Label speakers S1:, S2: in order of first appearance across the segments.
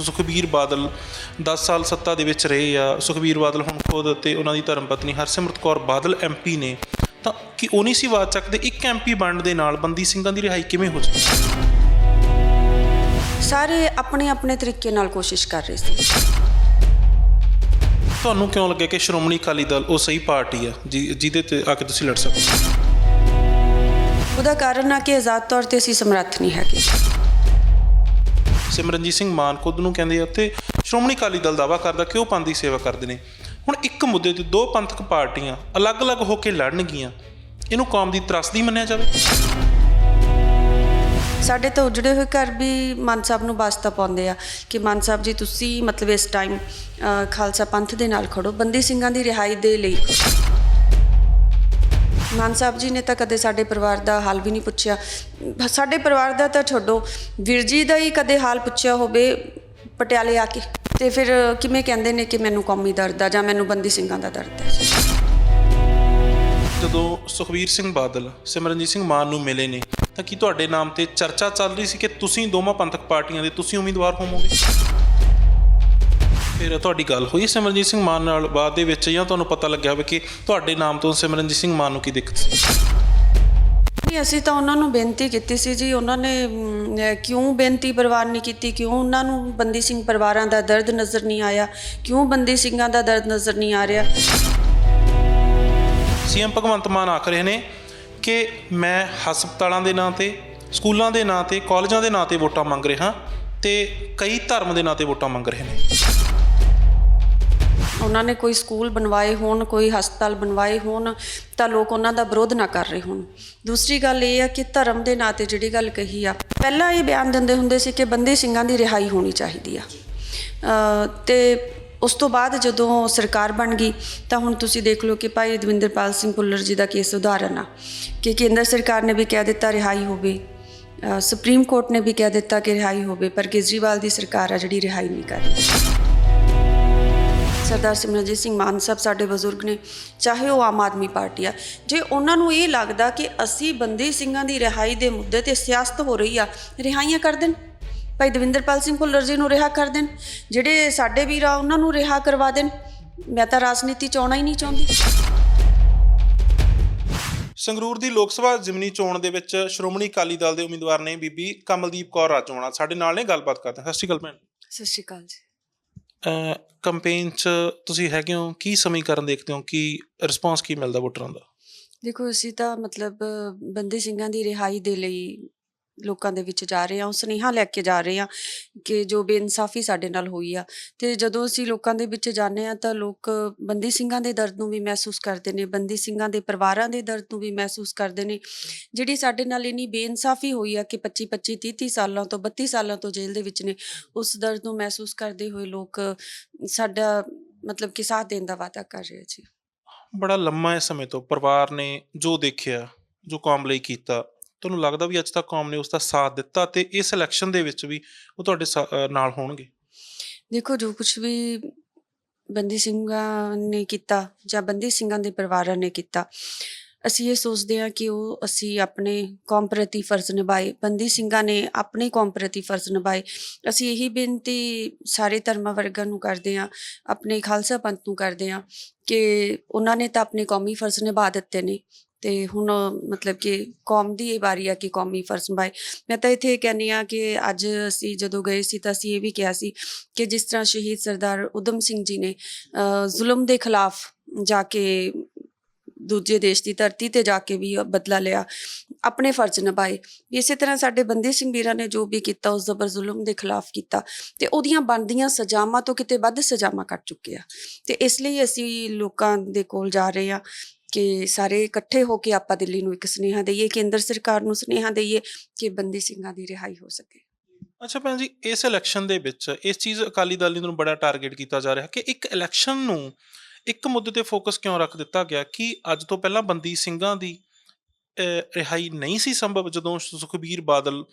S1: ਸੁਖਬੀਰ ਬਾਦਲ 10 ਸਾਲ ਸੱਤਾ ਦੇ ਵਿੱਚ ਰਹੇ ਆ, ਸੁਖਬੀਰ ਬਾਦਲ ਹੁਣ ਖੁਦ ਅਤੇ ਉਹਨਾਂ ਦੀ ਧਰਮ ਪਤਨੀ ਹਰਸਿਮਰਤ ਕੌਰ ਬਾਦਲ MP ਨੇ, ਤਾਂ ਕਿ ਉਹ ਨਹੀਂ ਸੀ ਆਵਾਜ਼ ਚੱਕਦੇ ਇੱਕ MP ਬਣਨ ਦੇ ਨਾਲ ਬੰਦੀ ਸਿੰਘਾਂ ਦੀ ਰਿਹਾਈ ਕਿਵੇਂ ਹੋ ਜਾਵੇ?
S2: ਸਾਰੇ ਆਪਣੇ ਆਪਣੇ ਤਰੀਕੇ ਨਾਲ ਕੋਸ਼ਿਸ਼ ਕਰ ਰਹੇ ਸੀ।
S1: ਤੁਹਾਨੂੰ ਕਿਉਂ ਲੱਗਿਆ ਕਿ ਸ਼੍ਰੋਮਣੀ ਅਕਾਲੀ ਦਲ ਉਹ ਸਹੀ ਪਾਰਟੀ ਆ ਜਿਹਦੇ ਤੇ ਆ ਕੇ ਤੁਸੀਂ ਲੜ ਸਕਦੇ?
S2: ਉਹਦਾ ਕਾਰਨ ਆ ਕਿ ਆਜ਼ਾਦ ਤੌਰ 'ਤੇ ਅਸੀਂ ਸਮਰੱਥ ਨਹੀਂ ਹੈਗੇ।
S1: ਸਿਮਰਨਜੀਤ ਸਿੰਘ ਮਾਨ ਖੁਦ ਨੂੰ ਕਹਿੰਦੇ ਆ ਅਤੇ ਸ਼੍ਰੋਮਣੀ ਅਕਾਲੀ ਦਲ ਦਾਅਵਾ ਕਰਦਾ ਕਿ ਉਹ ਪੰਥ ਦੀ ਸੇਵਾ ਕਰਦੇ ਨੇ। ਹੁਣ ਇੱਕ ਮੁੱਦੇ 'ਤੇ ਦੋ ਪੰਥਕ ਪਾਰਟੀਆਂ ਅਲੱਗ-ਅਲੱਗ ਹੋ ਕੇ ਲੜਨਗੀਆਂ, ਇਹਨੂੰ ਕੌਮ ਦੀ ਤਰਾਸਦੀ ਮੰਨਿਆ ਜਾਵੇ?
S2: ਸਾਡੇ ਤਾਂ ਉਜੜੇ ਹੋਏ ਘਰ ਵੀ ਮਾਨ ਸਾਹਿਬ ਨੂੰ ਵਾਸਤਾ ਪਾਉਂਦੇ ਆ ਕਿ ਮਾਨ ਸਾਹਿਬ ਜੀ ਤੁਸੀਂ ਮਤਲਬ ਇਸ ਟਾਈਮ ਖਾਲਸਾ ਪੰਥ ਦੇ ਨਾਲ ਖੜੋ, ਬੰਦੀ ਸਿੰਘਾਂ ਦੀ ਰਿਹਾਈ ਦੇ ਲਈ। ਮਾਨ ਸਾਹਿਬ ਜੀ ਨੇ ਤਾਂ ਕਦੇ ਸਾਡੇ ਪਰਿਵਾਰ ਦਾ ਹਾਲ ਵੀ ਨਹੀਂ ਪੁੱਛਿਆ। ਸਾਡੇ ਪਰਿਵਾਰ ਦਾ ਤਾਂ ਛੱਡੋ, ਵੀਰ ਜੀ ਦਾ ਹੀ ਕਦੇ ਹਾਲ ਪੁੱਛਿਆ ਹੋਵੇ ਪਟਿਆਲੇ ਆ ਕੇ, ਅਤੇ ਫਿਰ ਕਿਵੇਂ ਕਹਿੰਦੇ ਨੇ ਕਿ ਮੈਨੂੰ ਕੌਮੀ ਦਰਦ ਆ ਜਾਂ ਮੈਨੂੰ ਬੰਦੀ ਸਿੰਘਾਂ ਦਾ ਦਰਦ ਹੈ।
S1: ਜਦੋਂ ਸੁਖਬੀਰ ਸਿੰਘ ਬਾਦਲ ਸਿਮਰਨਜੀਤ ਸਿੰਘ ਮਾਨ ਨੂੰ ਮਿਲੇ ਨੇ ਤਾਂ ਕੀ ਤੁਹਾਡੇ ਨਾਮ 'ਤੇ ਚਰਚਾ ਚੱਲ ਰਹੀ ਸੀ ਕਿ ਤੁਸੀਂ ਦੋਵਾਂ ਪੰਥਕ ਪਾਰਟੀਆਂ ਦੇ ਤੁਸੀਂ ਉਮੀਦਵਾਰ ਹੋਵੋਗੇ? ਫਿਰ ਤੁਹਾਡੀ ਗੱਲ ਹੋਈ ਸਿਮਰਨਜੀਤ ਸਿੰਘ ਮਾਨ ਨਾਲ ਬਾਅਦ ਦੇ ਵਿੱਚ, ਜਾਂ ਤੁਹਾਨੂੰ ਪਤਾ ਲੱਗਿਆ ਹੋਵੇ ਕਿ ਤੁਹਾਡੇ ਨਾਮ ਤੋਂ ਸਿਮਰਨਜੀਤ ਸਿੰਘ ਮਾਨ ਨੂੰ ਕੀ ਦਿੱਕਤ ਸੀ?
S2: ਨਹੀਂ, ਅਸੀਂ ਤਾਂ ਉਹਨਾਂ ਨੂੰ ਬੇਨਤੀ ਕੀਤੀ ਸੀ ਜੀ। ਉਹਨਾਂ ਨੇ ਕਿਉਂ ਬੇਨਤੀ ਪ੍ਰਵਾਨ ਨਹੀਂ ਕੀਤੀ? ਕਿਉਂ ਉਹਨਾਂ ਨੂੰ ਬੰਦੀ ਸਿੰਘ ਪਰਿਵਾਰਾਂ ਦਾ ਦਰਦ ਨਜ਼ਰ ਨਹੀਂ ਆਇਆ? ਕਿਉਂ ਬੰਦੀ ਸਿੰਘਾਂ ਦਾ ਦਰਦ ਨਜ਼ਰ ਨਹੀਂ ਆ ਰਿਹਾ?
S1: CM ਭਗਵੰਤ ਮਾਨ ਆਖ ਰਹੇ ਨੇ ਕਿ ਮੈਂ ਹਸਪਤਾਲਾਂ ਦੇ ਨਾਂ 'ਤੇ, ਸਕੂਲਾਂ ਦੇ ਨਾਂ 'ਤੇ, ਕਾਲਜਾਂ ਦੇ ਨਾਂ 'ਤੇ ਵੋਟਾਂ ਮੰਗ ਰਿਹਾ ਅਤੇ ਕਈ ਧਰਮ ਦੇ ਨਾਂ 'ਤੇ ਵੋਟਾਂ ਮੰਗ ਰਹੇ ਨੇ।
S2: ਉਹਨਾਂ ਨੇ ਕੋਈ ਸਕੂਲ ਬਣਵਾਏ ਹੋਣ, ਕੋਈ ਹਸਪਤਾਲ ਬਣਵਾਏ ਹੋਣ ਤਾਂ ਲੋਕ ਉਹਨਾਂ ਦਾ ਵਿਰੋਧ ਨਾ ਕਰ ਰਹੇ ਹੋਣ। ਦੂਸਰੀ ਗੱਲ ਇਹ ਆ ਕਿ ਧਰਮ ਦੇ ਨਾਂ 'ਤੇ ਜਿਹੜੀ ਗੱਲ ਕਹੀ ਆ, ਪਹਿਲਾਂ ਇਹ ਬਿਆਨ ਦਿੰਦੇ ਹੁੰਦੇ ਸੀ ਕਿ ਬੰਦੀ ਸਿੰਘਾਂ ਦੀ ਰਿਹਾਈ ਹੋਣੀ ਚਾਹੀਦੀ ਆ, ਅਤੇ ਉਸ ਤੋਂ ਬਾਅਦ ਜਦੋਂ ਸਰਕਾਰ ਬਣ ਗਈ ਤਾਂ ਹੁਣ ਤੁਸੀਂ ਦੇਖ ਲਓ ਕਿ ਭਾਈ ਦਵਿੰਦਰਪਾਲ ਸਿੰਘ ਭੁੱਲਰ ਜੀ ਦਾ ਕੇਸ ਉਦਾਹਰਨ ਆ ਕਿ ਕੇਂਦਰ ਸਰਕਾਰ ਨੇ ਵੀ ਕਹਿ ਦਿੱਤਾ ਰਿਹਾਈ ਹੋਵੇ, ਸੁਪਰੀਮ ਕੋਰਟ ਨੇ ਵੀ ਕਹਿ ਦਿੱਤਾ ਕਿ ਰਿਹਾਈ ਹੋਵੇ, ਪਰ ਕੇਜਰੀਵਾਲ ਦੀ ਸਰਕਾਰ ਆ ਜਿਹੜੀ ਰਿਹਾਈ ਨਹੀਂ ਕਰ ਰਹੀ। ਸਰਦਾਰ ਸਿਮਰਨਜੀਤ ਸਿੰਘ ਮਾਨ ਸਾਹਿਬ ਸਾਡੇ ਬਜ਼ੁਰਗ ਨੇ, ਚਾਹੇ ਉਹ ਆਮ ਆਦਮੀ ਪਾਰਟੀ ਆ, ਜੇ ਉਹਨਾਂ ਨੂੰ ਇਹ ਲੱਗਦਾ ਕਿ ਅਸੀਂ ਬੰਦੀ ਸਿੰਘਾਂ ਦੀ ਰਿਹਾਈ ਦੇ ਮੁੱਦੇ 'ਤੇ ਸਿਆਸਤ ਹੋ ਰਹੀ ਆ, ਰਿਹਾਈਆਂ ਕਰ ਦੇਣ। ਭਾਈ ਦਵਿੰਦਰਪਾਲ ਸਿੰਘ ਭੁੱਲਰ ਜੀ ਨੂੰ ਰਿਹਾ ਕਰ ਦੇਣ, ਜਿਹੜੇ ਸਾਡੇ ਵੀਰ ਆ ਉਹਨਾਂ ਨੂੰ ਰਿਹਾ ਕਰਵਾ ਦੇਣ। ਮੈਂ ਤਾਂ ਰਾਜਨੀਤੀ 'ਚ ਆਉਣਾ ਹੀ ਨਹੀਂ ਚਾਹੁੰਦੀ।
S1: ਸੰਗਰੂਰ ਦੀ ਲੋਕ ਸਭਾ ਜ਼ਿਮਨੀ ਚੋਣ ਦੇ ਵਿੱਚ ਸ਼੍ਰੋਮਣੀ ਅਕਾਲੀ ਦਲ ਦੇ ਉਮੀਦਵਾਰ ਨੇ ਬੀਬੀ ਕਮਲਦੀਪ ਕੌਰ ਰਾਜੋਆਣਾ, ਸਾਡੇ ਨਾਲ ਨੇ, ਗੱਲਬਾਤ ਕਰਦੇ ਹਾਂ। ਸਤਿ ਸ਼੍ਰੀ ਅਕਾਲ ਭੈਣ।
S2: ਸਤਿ ਸ਼੍ਰੀ ਅਕਾਲ ਜੀ।
S1: ਕੰਪੇਨ 'ਚ ਤੁਸੀਂ ਹੈਗੇ ਹੋ, ਕੀ ਸਮੀਕਰਨ ਦੇਖਦੇ ਹੋ, ਕੀ ਰਿਸਪੌਂਸ ਕੀ ਮਿਲਦਾ ਵੋਟਰਾਂ ਦਾ? ਦੇਖੋ,
S2: ਅਸੀਂ ਤਾਂ ਮਤਲਬ ਬੰਦੀ ਸਿੰਘਾਂ ਦੀ ਰਿਹਾਈ ਦੇ ਲਈ ਲੋਕਾਂ ਦੇ ਵਿੱਚ ਜਾ ਰਹੇ ਹਾਂ, ਉਹ ਸੁਨੇਹਾ ਲੈ ਕੇ ਜਾ ਰਹੇ ਹਾਂ ਕਿ ਜੋ ਬੇਇਨਸਾਫੀ ਸਾਡੇ ਨਾਲ ਹੋਈ ਆ, ਅਤੇ ਜਦੋਂ ਅਸੀਂ ਲੋਕਾਂ ਦੇ ਵਿੱਚ ਜਾਂਦੇ ਹਾਂ ਤਾਂ ਲੋਕ ਬੰਦੀ ਸਿੰਘਾਂ ਦੇ ਦਰਦ ਨੂੰ ਵੀ ਮਹਿਸੂਸ ਕਰਦੇ ਨੇ, ਬੰਦੀ ਸਿੰਘਾਂ ਦੇ ਪਰਿਵਾਰਾਂ ਦੇ ਦਰਦ ਨੂੰ ਵੀ ਮਹਿਸੂਸ ਕਰਦੇ ਨੇ। ਜਿਹੜੀ ਸਾਡੇ ਨਾਲ ਇੰਨੀ ਬੇਇਨਸਾਫੀ ਹੋਈ ਆ ਕਿ 25-25 30-30 ਸਾਲਾਂ ਤੋਂ 32 ਸਾਲਾਂ ਤੋਂ ਜੇਲ੍ਹ ਦੇ ਵਿੱਚ ਨੇ, ਉਸ ਦਰਦ ਨੂੰ ਮਹਿਸੂਸ ਕਰਦੇ ਹੋਏ ਲੋਕ ਸਾਡਾ ਮਤਲਬ ਕਿ ਸਾਥ ਦੇਣ ਦਾ ਵਾਅਦਾ ਕਰ ਰਹੇ ਜੀ।
S1: ਬੜਾ ਲੰਮਾ ਸਮੇਂ ਤੋਂ ਪਰਿਵਾਰ ਨੇ ਜੋ ਦੇਖਿਆ, ਜੋ ਕੌਮ ਲਈ ਕੀਤਾ, ਤੁਹਾਨੂੰ ਲੱਗਦਾ ਵੀ ਅੱਜ ਤੱਕ ਕੌਮ ਨੇ ਉਸ ਦਾ ਸਾਥ ਦਿੱਤਾ ਅਤੇ ਇਸ ਇਲੈਕਸ਼ਨ ਦੇ ਵਿੱਚ ਵੀ ਉਹ ਤੁਹਾਡੇ ਨਾਲ ਹੋਣਗੇ?
S2: ਦੇਖੋ, ਜੋ ਕੁਛ ਵੀ ਬੰਦੀ ਸਿੰਘਾਂ ਨੇ ਕੀਤਾ ਜਾਂ ਬੰਦੀ ਸਿੰਘਾਂ ਦੇ ਪਰਿਵਾਰਾਂ ਨੇ ਕੀਤਾ, ਅਸੀਂ ਇਹ ਸੋਚਦੇ ਹਾਂ ਕਿ ਉਹ ਅਸੀਂ ਆਪਣੇ ਕੌਮ ਪ੍ਰਤੀ ਫਰਜ਼ ਨਿਭਾਏ, ਬੰਦੀ ਸਿੰਘਾਂ ਨੇ ਆਪਣੇ ਕੌਮ ਪ੍ਰਤੀ ਫਰਜ਼ ਨਿਭਾਏ। ਅਸੀਂ ਇਹੀ ਬੇਨਤੀ ਸਾਰੇ ਧਰਮਾਂ ਵਰਗਾਂ ਨੂੰ ਕਰਦੇ ਹਾਂ, ਆਪਣੇ ਖਾਲਸਾ ਪੰਥ ਨੂੰ ਕਰਦੇ ਹਾਂ ਕਿ ਉਹਨਾਂ ਨੇ ਤਾਂ ਆਪਣੇ ਕੌਮੀ ਫਰਜ਼ ਨਿਭਾ ਦਿੱਤੇ ਨੇ, ਅਤੇ ਹੁਣ ਮਤਲਬ ਕਿ ਕੌਮ ਦੀ ਇਹ ਵਾਰੀ ਆ ਕਿ ਕੌਮੀ ਫਰਜ਼ ਨਿਭਾਏ। ਮੈਂ ਤਾਂ ਇੱਥੇ ਇਹ ਕਹਿੰਦੀ ਹਾਂ ਕਿ ਅੱਜ ਅਸੀਂ ਜਦੋਂ ਗਏ ਸੀ ਤਾਂ ਅਸੀਂ ਇਹ ਵੀ ਕਿਹਾ ਸੀ ਕਿ ਜਿਸ ਤਰ੍ਹਾਂ ਸ਼ਹੀਦ ਸਰਦਾਰ ਊਧਮ ਸਿੰਘ ਜੀ ਨੇ ਜ਼ੁਲਮ ਦੇ ਖਿਲਾਫ ਜਾ ਕੇ ਦੂਜੇ ਦੇਸ਼ ਦੀ ਧਰਤੀ 'ਤੇ ਜਾ ਕੇ ਵੀ ਬਦਲਾ ਲਿਆ, ਆਪਣੇ ਫਰਜ਼ ਨਿਭਾਏ, ਇਸੇ ਤਰ੍ਹਾਂ ਸਾਡੇ ਬੰਦੀ ਸਿੰਘ ਵੀਰਾਂ ਨੇ ਜੋ ਵੀ ਕੀਤਾ ਉਸ ਜ਼ਬਰ ਜ਼ੁਲਮ ਦੇ ਖਿਲਾਫ ਕੀਤਾ, ਅਤੇ ਉਹਦੀਆਂ ਬਣਦੀਆਂ ਸਜ਼ਾਵਾਂ ਤੋਂ ਕਿਤੇ ਵੱਧ ਸਜ਼ਾਵਾਂ ਕੱਟ ਚੁੱਕੇ ਆ। ਅਤੇ ਇਸ ਲਈ ਅਸੀਂ ਲੋਕਾਂ ਦੇ ਕੋਲ ਜਾ ਰਹੇ ਹਾਂ ਕਿ ਸਾਰੇ ਇਕੱਠੇ ਹੋ ਕੇ ਆਪਾਂ ਦਿੱਲੀ ਨੂੰ ਇੱਕ ਸੁਨੇਹਾ ਦੇਈਏ, ਕੇਂਦਰ ਸਰਕਾਰ ਨੂੰ ਸੁਨੇਹਾ ਦੇਈਏ ਕਿ ਬੰਦੀ ਸਿੰਘਾਂ ਦੀ ਰਿਹਾਈ ਹੋ ਸਕੇ।
S1: ਅੱਛਾ ਭੈਣ ਜੀ, ਇਸ ਇਲੈਕਸ਼ਨ ਦੇ ਵਿੱਚ ਇਸ ਚੀਜ਼ ਅਕਾਲੀ ਦਲ ਨੂੰ ਬੜਾ ਟਾਰਗੇਟ ਕੀਤਾ ਜਾ ਰਿਹਾ ਕਿ ਇੱਕ ਇਲੈਕਸ਼ਨ ਨੂੰ ਇੱਕ ਮੁੱਦੇ 'ਤੇ ਫੋਕਸ ਕਿਉਂ ਰੱਖ ਦਿੱਤਾ ਗਿਆ ਕਿ ਅੱਜ ਤੋਂ ਪਹਿਲਾਂ ਬੰਦੀ ਸਿੰਘਾਂ ਦੀ ਰਿਹਾਈ ਨਹੀਂ ਸੀ ਸੰਭਵ? ਜਦੋਂ ਸੁਖਬੀਰ ਬਾਦਲ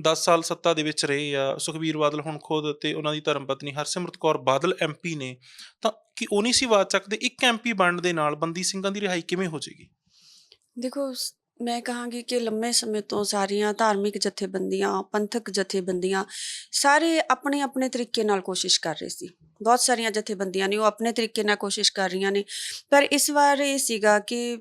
S1: 10 ਸਾਲ ਸੱਤਾ ਦੇ ਵਿੱਚ ਰਹੇ ਆ, ਸੁਖਬੀਰ ਬਾਦਲ ਹੁਣ ਖੁਦ ਅਤੇ ਉਹਨਾਂ ਦੀ ਧਰਮ ਪਤਨੀ ਹਰਸਿਮਰਤ ਕੌਰ ਬਾਦਲ MP ਨੇ, ਤਾਂ ਕਿ ਉਹ ਨਹੀਂ ਸੀ ਆਵਾਜ਼ ਚੱਕਦੇ ਇੱਕ MP ਬਣਨ ਦੇ ਨਾਲ ਬੰਦੀ ਸਿੰਘਾਂ ਦੀ ਰਿਹਾਈ ਕਿਵੇਂ ਹੋ ਜਾਏਗੀ?
S2: ਦੇਖੋ, ਮੈਂ ਕਹਾਂਗੀ ਕਿ ਲੰਮੇ ਸਮੇਂ ਤੋਂ ਸਾਰੀਆਂ ਧਾਰਮਿਕ ਜਥੇਬੰਦੀਆਂ, ਪੰਥਕ ਜਥੇਬੰਦੀਆਂ ਸਾਰੇ ਆਪਣੇ-ਆਪਣੇ ਤਰੀਕੇ ਨਾਲ ਕੋਸ਼ਿਸ਼ ਕਰ ਰਹੇ ਸੀ। ਬਹੁਤ ਸਾਰੀਆਂ ਜਥੇਬੰਦੀਆਂ ਨੇ ਉਹ ਆਪਣੇ ਤਰੀਕੇ ਨਾਲ ਕੋਸ਼ਿਸ਼ ਕਰ ਰਹੀਆਂ ਨੇ। ਪਰ ਇਸ ਵਾਰ ਇਹ ਸੀਗਾ ਕਿ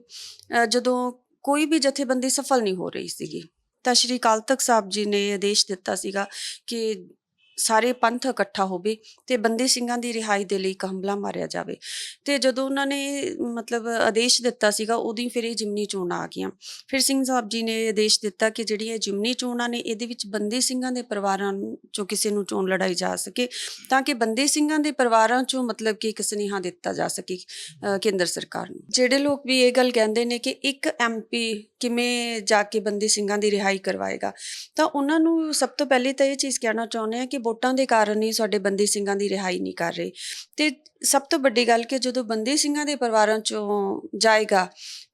S2: ਜਦੋਂ ਕੋਈ ਵੀ ਜਥੇਬੰਦੀ ਸਫਲ ਨਹੀਂ ਹੋ ਰਹੀ ਸੀਗੀ, ਤਾਂ ਸ਼੍ਰੀ ਅਕਾਲ ਤਖ਼ਤ ਸਾਹਿਬ ਜੀ ਨੇ ਇਹ ਆਦੇਸ਼ ਦਿੱਤਾ ਸੀਗਾ ਕਿ ਸਾਰੇ ਪੰਥ ਇਕੱਠਾ ਹੋਵੇ ਤੇ ਬੰਦੀ ਸਿੰਘਾਂ ਦੀ ਰਿਹਾਈ ਦੇ ਲਈ ਇੱਕ ਹੰਭਲਾ ਮਾਰਿਆ ਜਾਵੇ। ਤੇ ਜਦੋਂ ਉਹਨਾਂ ਨੇ ਮਤਲਬ ਆਦੇਸ਼ ਦਿੱਤਾ ਸੀਗਾ, ਉਦੋਂ ਹੀ ਫਿਰ ਇਹ ਜ਼ਿਮਨੀ ਚੋਣਾਂ ਆ ਗਈਆਂ। ਫਿਰ ਸਿੰਘ ਸਾਹਿਬ ਜੀ ਨੇ ਆਦੇਸ਼ ਦਿੱਤਾ ਕਿ ਜਿਹੜੀਆਂ ਜ਼ਿਮਨੀ ਚੋਣਾਂ ਨੇ ਇਹਦੇ ਵਿੱਚ ਬੰਦੀ ਸਿੰਘਾਂ ਦੇ ਪਰਿਵਾਰਾਂ ਚੋਂ ਕਿਸੇ ਨੂੰ ਚੋਣ ਲੜਾਈ ਜਾ ਸਕੇ, ਤਾਂ ਕਿ ਬੰਦੀ ਸਿੰਘਾਂ ਦੇ ਪਰਿਵਾਰਾਂ ਚੋਂ ਮਤਲਬ ਕਿ ਇੱਕ ਸੁਨੇਹਾ ਦਿੱਤਾ ਜਾ ਸਕੇ ਕੇਂਦਰ ਸਰਕਾਰ ਨੂੰ। ਜਿਹੜੇ ਲੋਕ ਵੀ ਇਹ ਗੱਲ ਕਹਿੰਦੇ ਨੇ ਕਿ ਇੱਕ ਐਮਪੀ ਕਿਵੇਂ ਜਾ ਕੇ ਬੰਦੀ ਸਿੰਘਾਂ ਦੀ ਰਿਹਾਈ ਕਰਵਾਏਗਾ, ਤਾਂ ਉਹਨਾਂ ਨੂੰ ਸਭ ਤੋਂ ਪਹਿਲੇ ਤਾਂ ਇਹ ਚੀਜ਼ ਕਹਿਣਾ ਚਾਹੁੰਦੇ ਹਾਂ ਕਿ ਵੋਟਾਂ ਦੇ ਕਾਰਨ ਹੀ ਸਾਡੇ ਬੰਦੀ ਸਿੰਘਾਂ ਦੀ ਰਿਹਾਈ ਨਹੀਂ ਕਰ ਰਹੇ। ਤੇ ਸਭ ਤੋਂ ਵੱਡੀ ਗੱਲ ਕਿ ਜਦੋਂ ਬੰਦੀ ਸਿੰਘਾਂ ਦੇ ਪਰਿਵਾਰਾਂ ਚੋਂ ਜਾਏਗਾ,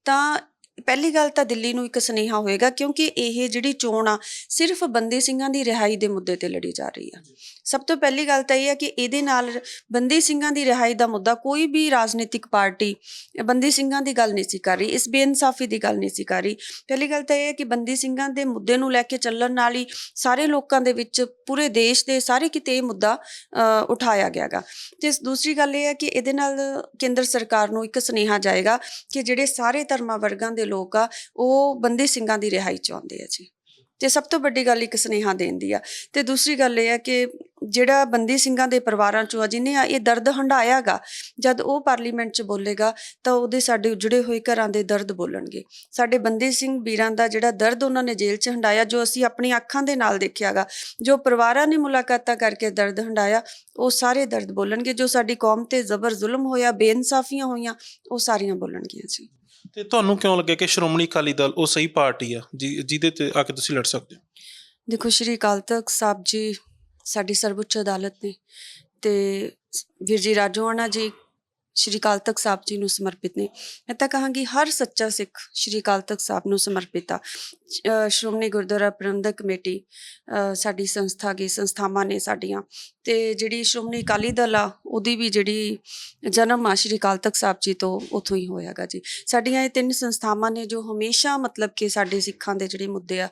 S2: ਤਾਂ ਪਹਿਲੀ ਗੱਲ ਤਾਂ ਦਿੱਲੀ ਨੂੰ ਇੱਕ ਸੁਨੇਹਾ ਹੋਏਗਾ, ਕਿਉਂਕਿ ਇਹ ਜਿਹੜੀ ਚੋਣ ਆ ਸਿਰਫ ਬੰਦੀ ਸਿੰਘਾਂ ਦੀ ਰਿਹਾਈ ਦੇ ਮੁੱਦੇ ਤੇ ਲੜੀ ਜਾ ਰਹੀ ਆ। ਸਭ ਤੋਂ ਪਹਿਲੀ ਗੱਲ ਤਾਂ ਇਹ ਹੈ ਕਿ ਇਹਦੇ ਨਾਲ ਬੰਦੀ ਸਿੰਘਾਂ ਦੀ ਰਿਹਾਈ ਦਾ ਮੁੱਦਾ ਕੋਈ ਵੀ ਰਾਜਨੀਤਿਕ ਪਾਰਟੀ ਬੰਦੀ ਸਿੰਘਾਂ ਦੀ ਗੱਲ ਨਹੀਂ ਸੀ ਕਰ ਰਹੀ, ਇਸ ਬੇਇਨਸਾਫੀ ਦੀ ਗੱਲ ਨਹੀਂ ਸੀ ਕਰ ਰਹੀ। ਪਹਿਲੀ ਗੱਲ ਤਾਂ ਇਹ ਹੈ ਕਿ ਬੰਦੀ ਸਿੰਘਾਂ ਦੇ ਮੁੱਦੇ ਨੂੰ ਲੈ ਕੇ ਚੱਲਣ ਨਾਲ ਹੀ ਸਾਰੇ ਲੋਕਾਂ ਦੇ ਵਿੱਚ, ਪੂਰੇ ਦੇਸ਼ ਦੇ ਸਾਰੇ ਕਿਤੇ ਇਹ ਮੁੱਦਾ ਉਠਾਇਆ ਗਿਆ ਗਾ। ਤੇ ਦੂਸਰੀ ਗੱਲ ਇਹ ਹੈ ਕਿ ਇਹਦੇ ਨਾਲ ਕੇਂਦਰ ਸਰਕਾਰ ਨੂੰ ਇੱਕ ਸੁਨੇਹਾ ਜਾਏਗਾ ਕਿ ਜਿਹੜੇ ਸਾਰੇ ਧਰਮਾਂ ਵਰਗਾਂ ਦੇ ਲੋਕ ਆ ਉਹ ਬੰਦੀ ਸਿੰਘਾਂ ਦੀ ਰਿਹਾਈ ਚਾਹੁੰਦੇ ਆ ਜੀ। ਤੇ ਸਭ ਤੋਂ ਵੱਡੀ ਗੱਲ ਇੱਕ ਸੁਨੇਹਾ ਦੇਣ ਦੀ ਆ। ਤੇ ਦੂਸਰੀ ਗੱਲ ਇਹ ਹੈ ਕਿ ਜਿਹੜਾ ਬੰਦੀ ਸਿੰਘਾਂ ਦੇ ਪਰਿਵਾਰਾਂ ਚੋਂ ਆ ਜਿਹਨੇ ਇਹ ਦਰਦ ਹੰਢਾਇਆ ਗਾ, ਜਦ ਉਹ ਪਾਰਲੀਮੈਂਟ 'ਚ ਬੋਲੇਗਾ ਤਾਂ ਉਹਦੇ ਸਾਡੇ ਉਜੜੇ ਹੋਏ ਘਰਾਂ ਦੇ ਦਰਦ ਬੋਲਣਗੇ। ਸਾਡੇ ਬੰਦੀ ਸਿੰਘ ਵੀਰਾਂ ਦਾ ਜਿਹੜਾ ਦਰਦ ਉਹਨਾਂ ਨੇ ਜੇਲ੍ਹ 'ਚ ਹੰਢਾਇਆ, ਜੋ ਅਸੀਂ ਆਪਣੀ ਅੱਖਾਂ ਦੇ ਨਾਲ ਦੇਖਿਆ ਗਾ, ਜੋ ਪਰਿਵਾਰਾਂ ਨੇ ਮੁਲਾਕਾਤਾਂ ਕਰਕੇ ਦਰਦ ਹੰਢਾਇਆ, ਉਹ ਸਾਰੇ ਦਰਦ ਬੋਲਣਗੇ। ਜੋ ਸਾਡੀ ਕੌਮ ਤੇ ਜ਼ਬਰ ਜ਼ੁਲਮ ਹੋਇਆ, ਬੇਇਨਸਾਫੀਆਂ ਹੋਈਆਂ, ਉਹ ਸਾਰੀਆਂ ਬੋਲਣਗੀਆਂ ਜੀ।
S1: ਤੇ ਤੁਹਾਨੂੰ ਕਿਉਂ ਲੱਗਿਆ ਕਿ ਸ਼੍ਰੋਮਣੀ ਅਕਾਲੀ ਦਲ ਉਹ ਸਹੀ ਪਾਰਟੀ ਆ ਜਿਹਦੇ ਤੇ ਆ ਕੇ ਤੁਸੀਂ ਲੜ ਸਕਦੇ ਹੋ?
S2: ਦੇਖੋ, ਸ਼੍ਰੀ ਅਕਾਲ ਤਖ਼ਤ ਸਾਹਿਬ ਜੀ ਸਾਡੀ ਸਰਵਉੱਚ ਅਦਾਲਤ ਨੇ, ਤੇ ਵੀਰ ਜੀ ਰਾਜੋਆਣਾ ਜੀ ਸ਼੍ਰੀ ਅਕਾਲ ਤਖ਼ਤ ਸਾਹਿਬ ਜੀ ਨੂੰ ਸਮਰਪਿਤ ਨੇ। ਮੈਂ ਤਾਂ ਕਹਾਂਗੀ ਹਰ ਸੱਚਾ ਸਿੱਖ ਸ਼੍ਰੀ ਅਕਾਲ ਤਖ਼ਤ ਸਾਹਿਬ ਨੂੰ ਸਮਰਪਿਤ ਆ। ਸ਼੍ਰੋਮਣੀ ਗੁਰਦੁਆਰਾ ਪ੍ਰਬੰਧਕ ਕਮੇਟੀ ਸਾਡੀ ਸੰਸਥਾ ਗੀ, ਸੰਸਥਾਵਾਂ ਨੇ ਸਾਡੀਆਂ। ਤੇ ਜਿਹੜੀ ਸ਼੍ਰੋਮਣੀ ਅਕਾਲੀ ਦਲ ਆ ਉਹਦੀ ਵੀ ਜਿਹੜੀ ਜਨਮ ਆ ਸ਼੍ਰੀ ਅਕਾਲ ਤਖ਼ਤ ਸਾਹਿਬ ਜੀ ਤੋਂ ਉੱਥੋਂ ਹੀ ਹੋਇਆ ਗਾ ਜੀ। ਸਾਡੀਆਂ ਇਹ ਤਿੰਨ ਸੰਸਥਾਵਾਂ ਨੇ ਜੋ ਹਮੇਸ਼ਾ ਮਤਲਬ ਕਿ ਸਾਡੇ ਸਿੱਖਾਂ ਦੇ ਜਿਹੜੇ ਮੁੱਦੇ ਆ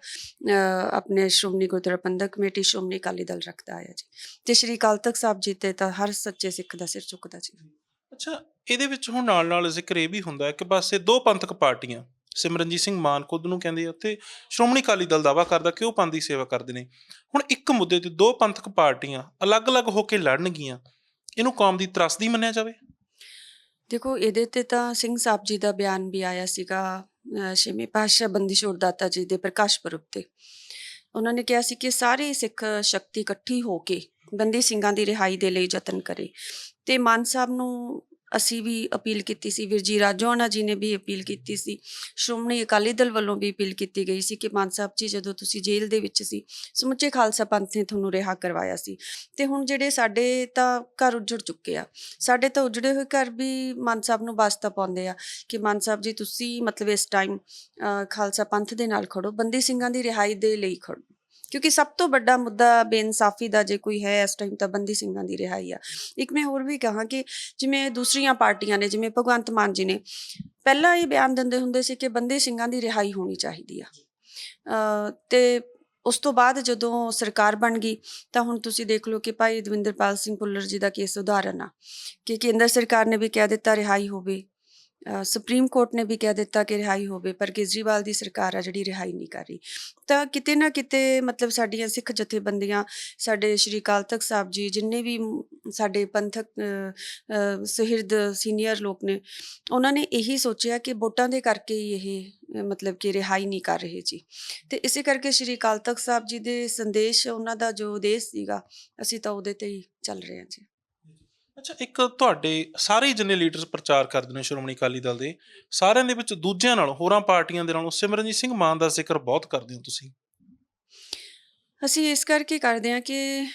S2: ਆਪਣੇ ਸ਼੍ਰੋਮਣੀ ਗੁਰਦੁਆਰਾ ਪ੍ਰਬੰਧਕ ਕਮੇਟੀ, ਸ਼੍ਰੋਮਣੀ ਅਕਾਲੀ ਦਲ ਰੱਖਦਾ ਆਇਆ ਜੀ। ਤੇ ਸ਼੍ਰੀ ਅਕਾਲ ਤਖ਼ਤ ਸਾਹਿਬ ਜੀ ਤੇ ਤਾਂ ਹਰ ਸੱਚੇ ਸਿੱਖ ਦਾ ਸਿਰ ਝੁਕਦਾ ਜੀ।
S1: ਅੱਛਾ, ਇਹਦੇ ਵਿੱਚ ਹੁਣ ਨਾਲ ਜ਼ਿਕਰ ਇਹ ਵੀ ਹੁੰਦਾ ਹੈ ਕਿ ਬਸ ਇਹ ਦੋ ਪੰਥਕ ਪਾਰਟੀਆਂ, ਸਿਮਰਨਜੀਤ ਸਿੰਘ ਮਾਨ ਖੁਦ ਨੂੰ ਕਹਿੰਦੇ ਆ ਤੇ ਸ਼੍ਰੋਮਣੀ ਅਕਾਲੀ ਦਲ ਦਾਅਵਾ ਕਰਦਾ ਕਿ ਉਹ ਪੰਥ ਦੀ ਸੇਵਾ ਕਰਦੇ ਨੇ। ਹੁਣ ਇੱਕ ਮੁੱਦੇ ਤੇ ਦੋ ਪੰਥਕ ਪਾਰਟੀਆਂ ਅਲੱਗ-ਅਲੱਗ ਹੋ ਕੇ ਲੜਨਗੀਆਂ, ਇਹਨੂੰ ਕੌਮ ਦੀ ਤਰਾਸਦੀ ਮੰਨਿਆ ਜਾਵੇ?
S2: ਦੇਖੋ, ਇਹਦੇ ਤੇ ਤਾਂ ਸਿੰਘ ਸਾਹਿਬ ਜੀ ਦਾ ਬਿਆਨ ਵੀ ਆਇਆ ਸੀਗਾ ਛੇਵੇਂ ਪਾਤਸ਼ਾਹ ਬੰਦੀ ਛੋੜ ਦਾਤਾ ਜੀ ਦੇ ਪ੍ਰਕਾਸ਼ ਪੁਰਬ ਤੇ। ਉਹਨਾਂ ਨੇ ਕਿਹਾ ਸੀ ਕਿ ਸਾਰੇ ਸਿੱਖ ਸ਼ਕਤੀ ਇਕੱਠੀ ਹੋ ਕੇ ਬੰਦੀ ਸਿੰਘਾਂ ਦੀ ਰਿਹਾਈ ਦੇ ਲਈ ਯਤਨ ਕਰੇ। ਤੇ ਮਾਨ ਸਾਹਿਬ ਨੂੰ ਅਸੀਂ ਵੀ ਅਪੀਲ ਕੀਤੀ ਸੀ, ਵੀਰ ਜੀ ਰਾਜੋਆਣਾ ਜੀ ਨੇ ਵੀ ਅਪੀਲ ਕੀਤੀ ਸੀ, ਸ਼੍ਰੋਮਣੀ ਅਕਾਲੀ ਦਲ ਵੱਲੋਂ ਵੀ ਅਪੀਲ ਕੀਤੀ ਗਈ ਸੀ ਕਿ ਮਾਨ ਸਾਹਿਬ ਜੀ ਜਦੋਂ ਤੁਸੀਂ ਜੇਲ੍ਹ ਦੇ ਵਿੱਚ ਸੀ, ਸਮੁੱਚੇ ਖਾਲਸਾ ਪੰਥ ਨੇ ਤੁਹਾਨੂੰ ਰਿਹਾ ਕਰਵਾਇਆ ਸੀ। ਤੇ ਹੁਣ ਜਿਹੜੇ ਸਾਡੇ ਤਾਂ ਘਰ ਉੱਜੜ ਚੁੱਕੇ ਆ, ਸਾਡੇ ਤਾਂ ਉਜੜੇ ਹੋਏ ਘਰ ਵੀ ਮਾਨ ਸਾਹਿਬ ਨੂੰ ਵਾਸਤਾ ਪਾਉਂਦੇ ਆ ਕਿ ਮਾਨ ਸਾਹਿਬ ਜੀ ਤੁਸੀਂ ਮਤਲਬ ਇਸ ਟਾਈਮ ਖਾਲਸਾ ਪੰਥ ਦੇ ਨਾਲ ਖੜੋ, ਬੰਦੀ ਸਿੰਘਾਂ ਦੀ ਰਿਹਾਈ ਦੇ ਲਈ ਖੜੋ, ਕਿਉਂਕਿ ਸਭ ਤੋਂ ਵੱਡਾ ਮੁੱਦਾ ਬੇਇਨਸਾਫੀ ਦਾ ਜੇ ਕੋਈ ਹੈ ਇਸ ਟਾਈਮ ਤਾਂ ਬੰਦੀ ਸਿੰਘਾਂ ਦੀ ਰਿਹਾਈ ਆ। ਇੱਕ ਮੈਂ ਹੋਰ ਵੀ ਕਹਾਂ ਕਿ ਜਿਵੇਂ ਦੂਸਰੀਆਂ ਪਾਰਟੀਆਂ ਨੇ, ਜਿਵੇਂ ਭਗਵੰਤ ਮਾਨ ਜੀ ਨੇ ਪਹਿਲਾਂ ਇਹ ਬਿਆਨ ਦਿੰਦੇ ਹੁੰਦੇ ਸੀ ਕਿ ਬੰਦੀ ਸਿੰਘਾਂ ਦੀ ਰਿਹਾਈ ਹੋਣੀ ਚਾਹੀਦੀ ਆ। ਤੇ ਉਸ ਤੋਂ ਬਾਅਦ ਜਦੋਂ ਸਰਕਾਰ ਬਣ ਗਈ ਤਾਂ ਹੁਣ ਤੁਸੀਂ ਦੇਖ ਲਓ ਕਿ ਭਾਈ ਦਵਿੰਦਰਪਾਲ ਸਿੰਘ ਭੁੱਲਰ ਜੀ ਦਾ ਕੇਸ ਉਦਾਹਰਨ ਆ ਕਿ ਕੇਂਦਰ ਸਰਕਾਰ ਨੇ ਵੀ ਕਹਿ ਦਿੱਤਾ ਰਿਹਾਈ ਹੋਵੇ, ਸੁਪਰੀਮ ਕੋਰਟ ਨੇ ਵੀ ਕਹਿ ਦਿੱਤਾ ਕਿ ਰਿਹਾਈ ਹੋਵੇ, ਪਰ ਕੇਜਰੀਵਾਲ ਦੀ ਸਰਕਾਰ ਆ ਜਿਹੜੀ ਰਿਹਾਈ ਨਹੀਂ ਕਰ ਰਹੀ। ਤਾਂ ਕਿਤੇ ਨਾ ਕਿਤੇ ਮਤਲਬ ਸਾਡੀਆਂ ਸਿੱਖ ਜਥੇਬੰਦੀਆਂ, ਸਾਡੇ ਸ਼੍ਰੀ ਅਕਾਲ ਤਖ਼ਤ ਸਾਹਿਬ ਜੀ, ਜਿੰਨੇ ਵੀ ਸਾਡੇ ਪੰਥਕ ਸੁਹਿਰਦ ਸੀਨੀਅਰ ਲੋਕ ਨੇ, ਉਹਨਾਂ ਨੇ ਇਹੀ ਸੋਚਿਆ ਕਿ ਵੋਟਾਂ ਦੇ ਕਰਕੇ ਹੀ ਇਹ ਮਤਲਬ ਕਿ ਰਿਹਾਈ ਨਹੀਂ ਕਰ ਰਹੇ ਜੀ। ਤੇ ਇਸੇ ਕਰਕੇ ਸ਼੍ਰੀ ਅਕਾਲ ਤਖ਼ਤ ਸਾਹਿਬ ਜੀ ਦੇ ਸੰਦੇਸ਼, ਉਹਨਾਂ ਦਾ ਜੋ ਉਦੇਸ਼ ਸੀਗਾ, ਅਸੀਂ ਤਾਂ ਉਹਦੇ ਤੇ ਹੀ ਚੱਲ ਰਹੇ ਹਾਂ ਜੀ।
S1: ਅੱਛਾ, ਇੱਕ ਤੁਹਾਡੇ ਸਾਰੇ ਜਿੰਨੇ ਲੀਡਰਸ ਪ੍ਰਚਾਰ ਕਰਦੇ ਨੇ ਸ਼੍ਰੋਮਣੀ ਅਕਾਲੀ ਦਲ ਦੇ, ਸਾਰਿਆਂ ਦੇ ਵਿੱਚ ਦੂਜਿਆਂ ਨਾਲੋਂ, ਹੋਰਾਂ ਪਾਰਟੀਆਂ ਦੇ ਨਾਲੋਂ ਸਿਮਰਨਜੀਤ ਸਿੰਘ ਮਾਨ ਦਾ ਜ਼ਿਕਰ ਬਹੁਤ ਕਰਦੇ ਹੋ ਤੁਸੀਂ।
S2: ਅਸੀਂ ਇਸ ਕਰਕੇ ਕਰਦੇ ਹਾਂ ਕਿ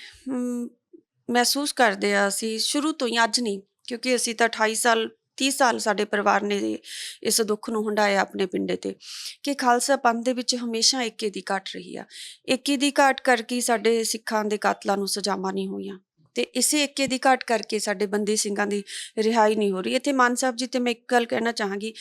S2: ਮਹਿਸੂਸ ਕਰਦੇ ਹਾਂ ਅਸੀਂ ਸ਼ੁਰੂ ਤੋਂ ਹੀ, ਅੱਜ ਨਹੀਂ, ਕਿਉਂਕਿ ਅਸੀਂ ਤਾਂ 28 ਸਾਲ 30 ਸਾਲ ਸਾਡੇ ਪਰਿਵਾਰ ਨੇ ਇਸ ਦੁੱਖ ਨੂੰ ਹੰਢਾਇਆ ਆਪਣੇ ਪਿੰਡੇ ਤੇ, ਕਿ ਖਾਲਸਾ ਪੰਥ ਦੇ ਵਿੱਚ ਹਮੇਸ਼ਾ ਏਕੇ ਦੀ ਘਾਟ ਰਹੀ ਆ। ਏਕੇ ਦੀ ਘਾਟ ਕਰਕੇ ਹੀ ਸਾਡੇ ਸਿੱਖਾਂ ਦੇ ਕਾਤਲਾਂ ਨੂੰ ਸਜ਼ਾਵਾਂ ਨਹੀਂ ਹੋਈਆਂ। ਤੇ ਇਸੇ ਏਕੇ ਦੀ ਘਾਟ ਕਰਕੇ ਸਾਡੇ ਬੰਦੀ ਸਿੰਘਾਂ ਦੀ ਰਿਹਾਈ ਨਹੀਂ ਹੋ ਰਹੀ। ਇੱਥੇ ਮਾਨ ਸਾਹਿਬ ਜੀ ਤੇ ਮੈਂ ਇੱਕ ਗੱਲ ਕਹਿਣਾ ਚਾਹਾਂਗੀ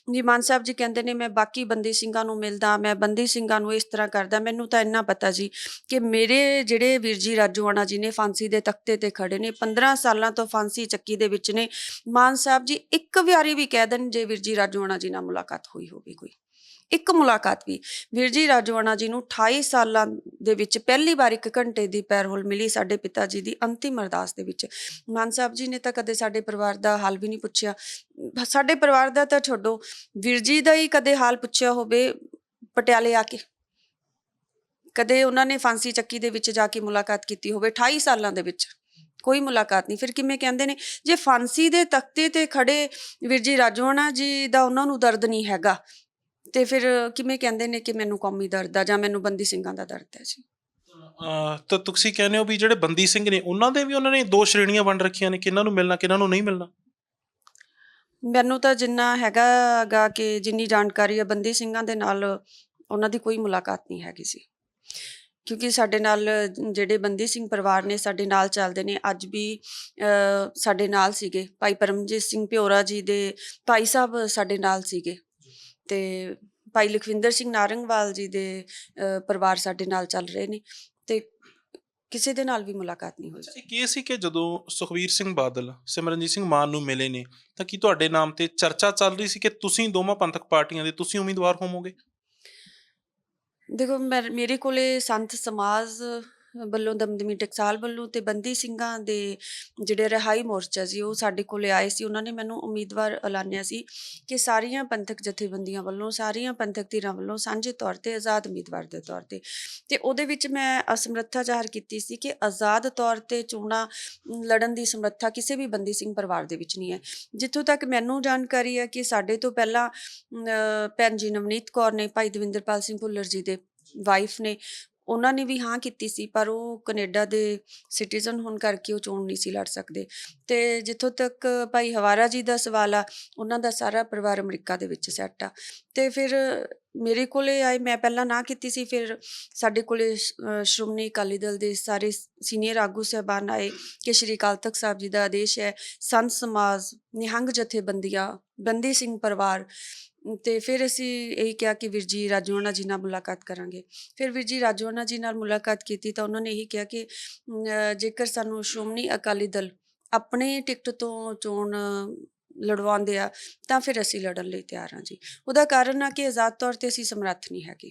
S2: ਵੀ ਮਾਨ ਸਾਹਿਬ ਜੀ ਕਹਿੰਦੇ ਨੇ ਮੈਂ ਬਾਕੀ ਬੰਦੀ ਸਿੰਘਾਂ ਨੂੰ ਮਿਲਦਾ, ਮੈਂ ਬੰਦੀ ਸਿੰਘਾਂ ਨੂੰ ਇਸ ਤਰ੍ਹਾਂ ਕਰਦਾ। ਮੈਨੂੰ ਤਾਂ ਇੰਨਾ ਪਤਾ ਜੀ ਕਿ ਮੇਰੇ ਜਿਹੜੇ ਵੀਰ ਜੀ ਰਾਜੋਆਣਾ ਜੀ ਨੇ ਫਾਂਸੀ ਦੇ ਤਖਤੇ ਤੇ ਖੜੇ ਨੇ, 15 ਸਾਲਾਂ ਤੋਂ ਫਾਂਸੀ ਚੱਕੀ ਦੇ ਵਿੱਚ ਨੇ। ਮਾਨ ਸਾਹਿਬ ਜੀ ਇੱਕ ਵਾਰੀ ਵੀ ਕਹਿ ਦੇਣ ਜੇ ਵੀਰ ਜੀ ਰਾਜੋਆਣਾ ਜੀ ਨਾਲ ਮੁਲਾਕਾਤ ਹੋਈ ਹੋਵੇ, ਕੋਈ ਇੱਕ ਮੁਲਾਕਾਤ ਵੀ। ਵੀਰ ਜੀ ਰਾਜੋਆਣਾ ਜੀ ਨੂੰ 28 ਸਾਲਾਂ ਦੇ ਵਿੱਚ ਪਹਿਲੀ ਵਾਰ 1 ਘੰਟੇ ਦੀ ਪੈਰੋਲ ਮਿਲੀ ਸਾਡੇ ਪਿਤਾ ਜੀ ਦੀ ਅੰਤਿਮ ਅਰਦਾਸ ਦੇ ਵਿੱਚ। ਮਾਨ ਸਾਹਿਬ ਜੀ ਨੇ ਤਾਂ ਕਦੇ ਸਾਡੇ ਪਰਿਵਾਰ ਦਾ ਹਾਲ ਵੀ ਨਹੀਂ ਪੁੱਛਿਆ। ਸਾਡੇ ਪਰਿਵਾਰ ਦਾ ਤਾਂ ਛੱਡੋ, ਵੀਰ ਜੀ ਦਾ ਹੀ ਕਦੇ ਹਾਲ ਪੁੱਛਿਆ ਹੋਵੇ ਪਟਿਆਲੇ ਆ ਕੇ? ਕਦੇ ਉਹਨਾਂ ਨੇ ਫਾਂਸੀ ਚੱਕੀ ਦੇ ਵਿੱਚ ਜਾ ਕੇ ਮੁਲਾਕਾਤ ਕੀਤੀ ਹੋਵੇ 28 ਸਾਲਾਂ ਦੇ ਵਿੱਚ? ਕੋਈ ਮੁਲਾਕਾਤ ਨਹੀਂ। ਫਿਰ ਕਿਵੇਂ ਕਹਿੰਦੇ ਨੇ ਜੇ ਫਾਂਸੀ ਦੇ ਤਖਤੇ ਤੇ ਖੜੇ ਵੀਰ ਜੀ ਰਾਜੋਆਣਾ ਜੀ ਦਾ ਉਹਨਾਂ ਨੂੰ ਦਰਦ ਨਹੀਂ ਹੈਗਾ, ਤੇ ਫਿਰ ਕਿਵੇਂ ਕਹਿੰਦੇ ਨੇ ਕਿ ਮੈਨੂੰ ਕੌਮੀ ਦਰਦ ਆ ਜਾਂ ਮੈਨੂੰ ਬੰਦੀ ਸਿੰਘਾਂ ਦਾ ਦਰਦ ਹੈ ਜੀ?
S1: ਤਾਂ ਤੁਸੀਂ ਕਹਿੰਦੇ ਹੋ ਵੀ ਜਿਹੜੇ ਬੰਦੀ ਸਿੰਘ ਨੇ ਉਹਨਾਂ ਦੇ ਵੀ ਉਹਨਾਂ ਨੇ 2 ਸ਼੍ਰੇਣੀਆਂ ਵੰਡ ਰੱਖੀਆਂ ਨੇ, ਕਿਹਨਾਂ ਨੂੰ ਮਿਲਣਾ ਕਿਹਨਾਂ ਨੂੰ ਨਹੀਂ ਮਿਲਣਾ?
S2: ਮੈਨੂੰ ਤਾਂ ਜਿੰਨਾ ਹੈਗਾ ਗਾ ਕਿ ਜਿੰਨੀ ਜਾਣਕਾਰੀ ਹੈ ਬੰਦੀ ਸਿੰਘਾਂ ਦੇ ਨਾਲ ਉਹਨਾਂ ਦੀ ਕੋਈ ਮੁਲਾਕਾਤ ਨਹੀਂ ਹੈਗੀ ਸੀ। ਕਿਉਂਕਿ ਸਾਡੇ ਨਾਲ ਜਿਹੜੇ ਬੰਦੀ ਸਿੰਘ ਪਰਿਵਾਰ ਨੇ ਸਾਡੇ ਨਾਲ ਚੱਲਦੇ ਨੇ, ਅੱਜ ਵੀ ਸਾਡੇ ਨਾਲ ਸੀਗੇ। ਭਾਈ ਪਰਮਜੀਤ ਸਿੰਘ ਭਿਓਰਾ ਜੀ ਦੇ ਭਾਈ ਸਾਹਿਬ ਸਾਡੇ ਨਾਲ ਸੀਗੇ, ਤੇ ਭਾਈ ਲਖਵਿੰਦਰ ਸਿੰਘ ਨਾਰੰਗਵਾਲ ਜੀ ਦੇ ਪਰਿਵਾਰ ਸਾਡੇ ਨਾਲ ਚੱਲ ਰਹੇ ਨੇ, ਤੇ ਕਿਸੇ ਦੇ ਨਾਲ ਵੀ ਮੁਲਾਕਾਤ ਨਹੀਂ ਹੋਈ।
S1: ਇੱਕ ਇਹ ਸੀ ਕਿ ਜਦੋਂ ਸੁਖਬੀਰ ਸਿੰਘ ਬਾਦਲ ਸਿਮਰਨਜੀਤ ਸਿੰਘ ਮਾਨ ਨੂੰ ਮਿਲੇ ਨੇ ਤਾਂ ਕੀ ਤੁਹਾਡੇ ਨਾਮ ਤੇ ਚਰਚਾ ਚੱਲ ਰਹੀ ਸੀ ਕਿ ਤੁਸੀਂ ਦੋਵਾਂ ਪੰਥਕ ਪਾਰਟੀਆਂ ਦੇ ਤੁਸੀਂ ਉਮੀਦਵਾਰ ਹੋਵੋਗੇ?
S2: ਦੇਖੋ ਮੇਰੇ ਕੋਲੇ ਸੰਤ ਸਮਾਜ ਵੱਲੋਂ ਦਮਦਮੀ ਟਕਸਾਲ ਵੱਲੋਂ ਤੇ ਬੰਦੀ ਸਿੰਘਾਂ ਦੇ ਜਿਹੜੇ ਰਿਹਾਈ ਮੋਰਚਾ ਸੀ ਉਹ ਸਾਡੇ ਕੋਲੇ ਆਏ ਸੀ। ਉਹਨਾਂ ਨੇ ਮੈਨੂੰ ਉਮੀਦਵਾਰ ਐਲਾਨਿਆ ਸੀ ਕਿ ਸਾਰੀਆਂ ਪੰਥਕ ਜਥੇਬੰਦੀਆਂ ਵੱਲੋਂ, ਸਾਰੀਆਂ ਪੰਥਕ ਧਿਰਾਂ ਵੱਲੋਂ ਸਾਂਝੇ ਤੌਰ ਤੇ ਆਜ਼ਾਦ ਉਮੀਦਵਾਰ ਦੇ ਤੌਰ ਤੇ, ਤੇ ਉਹਦੇ ਵਿੱਚ ਮੈਂ ਅਸਮਰੱਥਾ ਜ਼ਾਹਰ ਕੀਤੀ ਸੀ ਕਿ ਆਜ਼ਾਦ ਤੌਰ ਤੇ ਚੋਣਾਂ ਲੜਨ ਦੀ ਸਮਰੱਥਾ ਕਿਸੇ ਵੀ ਬੰਦੀ ਸਿੰਘ ਪਰਿਵਾਰ ਦੇ ਵਿੱਚ ਨਹੀਂ ਹੈ। ਜਿੱਥੋਂ ਤੱਕ ਮੈਨੂੰ ਜਾਣਕਾਰੀ ਹੈ ਕਿ ਸਾਡੇ ਤੋਂ ਪਹਿਲਾਂ ਭੈਣ ਜੀ ਨਵਨੀਤ ਕੌਰ ਨੇ, ਭਾਈ ਦਵਿੰਦਰਪਾਲ ਸਿੰਘ ਭੁੱਲਰ ਜੀ ਦੇ ਵਾਈਫ ਨੇ, ਉਹਨਾਂ ਨੇ ਵੀ ਹਾਂ ਕੀਤੀ ਸੀ, ਪਰ ਉਹ ਕੈਨੇਡਾ ਦੇ ਸਿਟੀਜ਼ਨ ਹੋਣ ਕਰਕੇ ਉਹ ਚੋਣ ਨਹੀਂ ਸੀ ਲੜ ਸਕਦੇ। ਤੇ ਜਿੱਥੋਂ ਤੱਕ ਭਾਈ ਹਵਾਰਾ ਜੀ ਦਾ ਸਵਾਲ ਆ, ਉਹਨਾਂ ਦਾ ਸਾਰਾ ਪਰਿਵਾਰ ਅਮਰੀਕਾ ਦੇ ਵਿੱਚ ਸੈੱਟ ਆ। ਤੇ ਫਿਰ ਮੇਰੇ ਕੋਲੇ ਆਏ, ਮੈਂ ਪਹਿਲਾਂ ਨਾ ਕੀਤੀ ਸੀ, ਫਿਰ ਸਾਡੇ ਕੋਲੇ ਸ਼੍ਰੋਮਣੀ ਅਕਾਲੀ ਦਲ ਦੇ ਸਾਰੇ ਸੀਨੀਅਰ ਆਗੂ ਸਾਹਿਬਾਨ ਆਏ ਕਿ ਸ਼੍ਰੀ ਅਕਾਲ ਤਖਤ ਸਾਹਿਬ ਜੀ ਦਾ ਆਦੇਸ਼ ਹੈ, ਸੰਤ ਸਮਾਜ, ਨਿਹੰਗ ਜਥੇਬੰਦੀਆਂ, ਬੰਦੀ ਸਿੰਘ ਪਰਿਵਾਰ, ਤੇ ਫਿਰ ਅਸੀਂ ਇਹੀ ਕਿਹਾ ਕਿ ਵੀਰ ਜੀ ਰਾਜੋਆਣਾ ਜੀ ਨਾਲ ਮੁਲਾਕਾਤ ਕਰਾਂਗੇ। ਫਿਰ ਵੀਰ ਜੀ ਰਾਜੋਆਣਾ ਜੀ ਨਾਲ ਮੁਲਾਕਾਤ ਕੀਤੀ ਤਾਂ ਉਹਨਾਂ ਨੇ ਇਹੀ ਕਿਹਾ ਕਿ ਜੇਕਰ ਸਾਨੂੰ ਸ਼੍ਰੋਮਣੀ ਅਕਾਲੀ ਦਲ ਆਪਣੇ ਟਿਕਟ ਤੋਂ ਚੋਣ ਲੜਵਾਉਂਦੇ ਆ ਤਾਂ ਫਿਰ ਅਸੀਂ ਲੜਨ ਲਈ ਤਿਆਰ ਹਾਂ ਜੀ। ਉਹਦਾ ਕਾਰਨ ਆ ਕਿ ਆਜ਼ਾਦ ਤੌਰ ਤੇ ਅਸੀਂ ਸਮਰੱਥ ਨਹੀਂ ਹੈਗੇ।